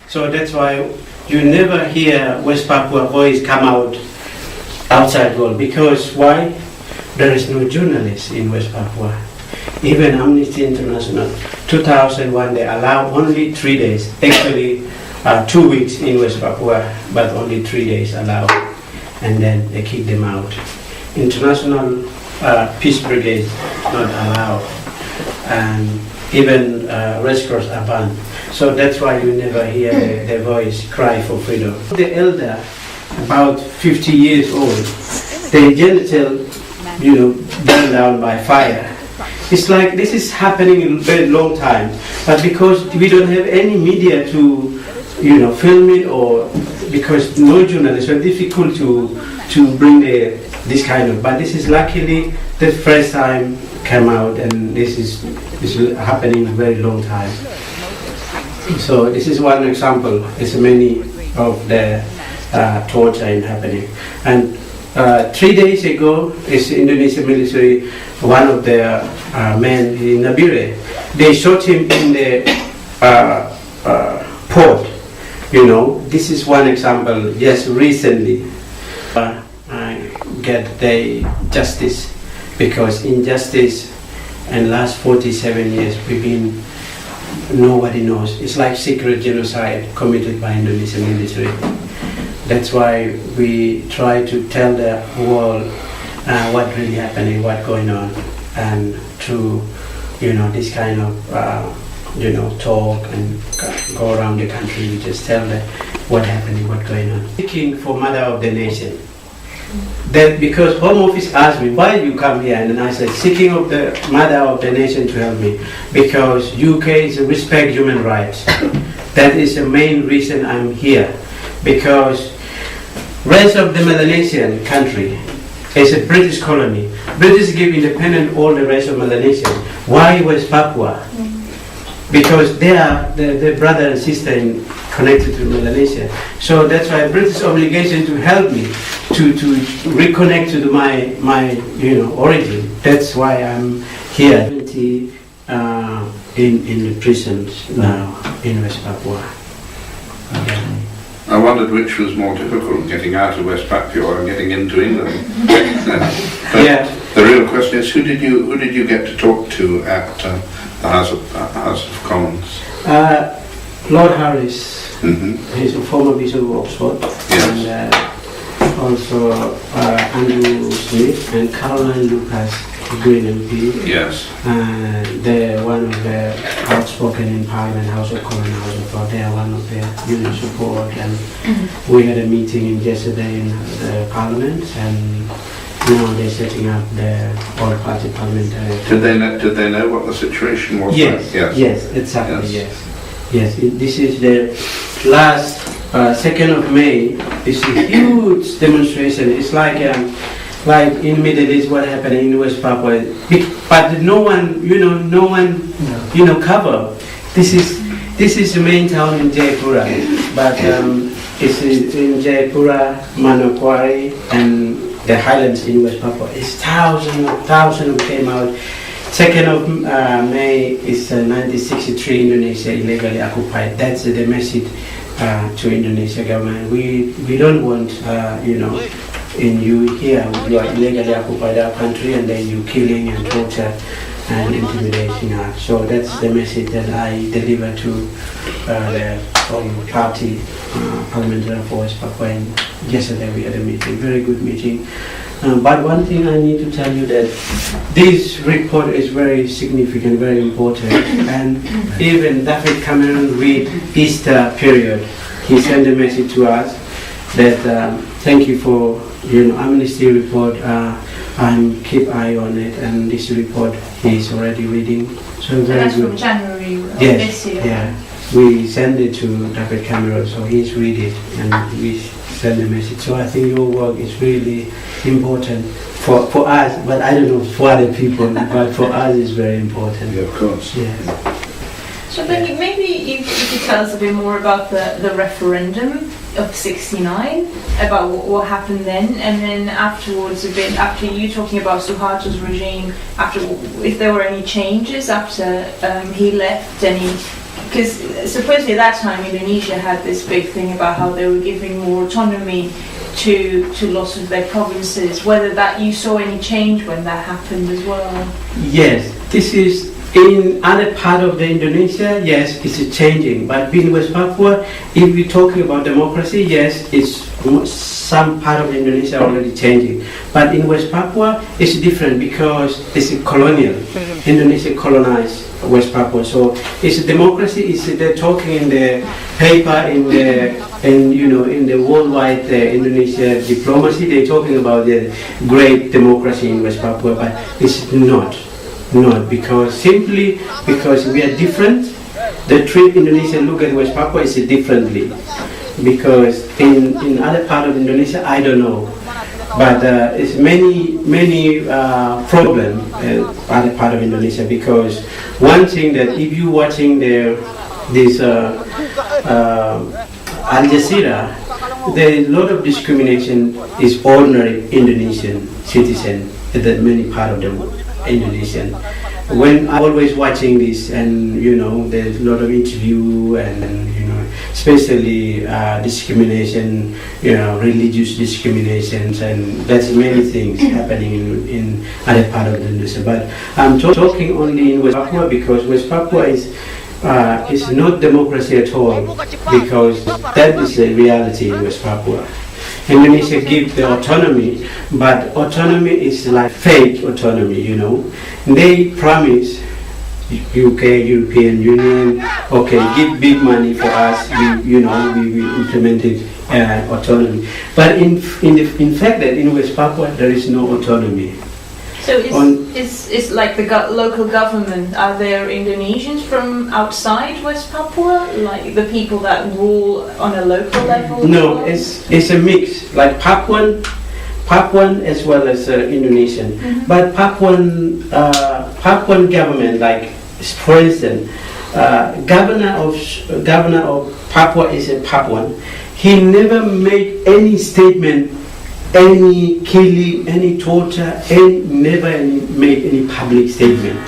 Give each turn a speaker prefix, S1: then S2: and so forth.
S1: So that's why you never hear West Papua voice come out outside world. Because why? There is no journalist in West Papua. Even Amnesty International, 2001, they allow only 3 days. Actually, 2 weeks in West Papua, but only 3 days allowed. And then they kick them out. International Peace Brigade not allowed. And even Red Cross are banned. So that's why you never hear their voice cry for freedom. The elder, about 50 years old, the genital, burned down by fire. It's like this is happening in a very long time, but because we don't have any media to, film it, or because no journalists, are difficult to bring this kind of. But this is luckily the first time came out, and this is happening a very long time. So this is one example. There's many of the torture happening. And 3 days ago, is Indonesian military, one of their men in Nabire, they shot him in the port. This is one example. Just recently, get the justice, because injustice in last 47 years we've been. Nobody knows. It's like secret genocide committed by Indonesian military. That's why we try to tell the world what really happening, what's going on, and through this kind of talk and go around the country, we just tell them what's happening, what's going on. Speaking for Mother of the Nation. That because Home Office asked me, why you come here? And then I said, seeking of the Mother of the Nation to help me. Because UK is respect human rights. That is the main reason I'm here. Because rest of the Melanesian country is a British colony. British give independence all the rest of Melanesia. Why West Papua? Because they are the brother and sister connected to Melanesia. So that's why British obligation to help me to reconnect to my origin. That's why I'm here. In the prisons now in West Papua.
S2: I wondered which was more difficult, getting out of West Papua and getting into England. But the real question is, who did you get to talk to at the House of Commons?
S1: Lord Harris.
S2: Mm-hmm.
S1: He's a former Bishop of Oxford.
S2: Yes.
S1: And also Andrew Smith and Caroline Lucas, Green MP.
S2: Yes.
S1: They're one of the outspoken in Parliament, House of Commons, House of Lords. They are one of the union support, and we had a meeting yesterday in the Parliament, and now they're setting up the all-party parliamentary.
S2: Did they know what the situation was?
S1: Yes.
S2: Yes.
S1: Yes. Exactly. Yes. Yes. This is the last 2nd of May. It's a huge demonstration. It's like in Middle East, what happened in West Papua, but no one cover. This is the main town in Jayapura, but it's in Jayapura, Manokwari, and the highlands in West Papua. It's thousands came out. 2nd of May is 1963, Indonesia illegally occupied. That's the message to Indonesia government. We don't want in you here, you are illegally occupied our country, and then you killing and torture and intimidating us. So that's the message that I deliver to the party parliamentary for West Papua. And yesterday we had a meeting, very good meeting. But one thing I need to tell you that this report is very significant, very important. And even David Cameron read Easter period. He sent a message to us that thank you for Amnesty report. And keep eye on it. And this report he's already reading. So very
S3: that's
S1: good.
S3: From January of
S1: Yes,
S3: this year.
S1: yeah. We send it to David Cameron, so he's read it, and we send a message. So I think your work is really important for us, but I don't know for other people, but for us it's very important.
S2: Yeah, of course.
S1: Yeah.
S3: So then maybe if you could tell us a bit more about the referendum of '69, about what happened then, and then afterwards, a bit after you talking about Suharto's regime, after if there were any changes after he left, because supposedly at that time Indonesia had this big thing about how they were giving more autonomy to lots of their provinces, whether that you saw any change when that happened as well.
S1: Yes, this is in other part of the Indonesia, yes, it's changing. But in West Papua, if we're talking about democracy, yes, it's some part of Indonesia already changing. But in West Papua, it's different because it's colonial. Indonesia colonized West Papua, so it's democracy. They're talking in the paper in the worldwide Indonesia diplomacy. They're talking about the great democracy in West Papua, but it's not because we are different. The treat Indonesia look at West Papua is differently, because in other part of Indonesia I don't know, but it's many problem other part of Indonesia, because one thing that if you watching this Al Jazeera, there is a lot of discrimination is ordinary Indonesian citizen in that many part of the Indonesian. When I'm always watching this, and there's a lot of interview and especially discrimination, religious discriminations, and that's many things happening in other part of Indonesia. But I'm talking only in West Papua, because West Papua is not democracy at all, because that is the reality in West Papua. Indonesia gives the autonomy, but autonomy is like fake autonomy, They promise UK, European Union, okay, give big money for us, we implemented autonomy. But in fact that in West Papua there is no autonomy.
S3: So it's like the local government. Are there Indonesians from outside West Papua, like the people that rule on a local level?
S1: No, it's a mix, like Papuan as well as Indonesian. Mm-hmm. But Papuan government, like for instance, governor of Papua is a Papuan. He never made any statement, any killing, any torture, never made any public statement.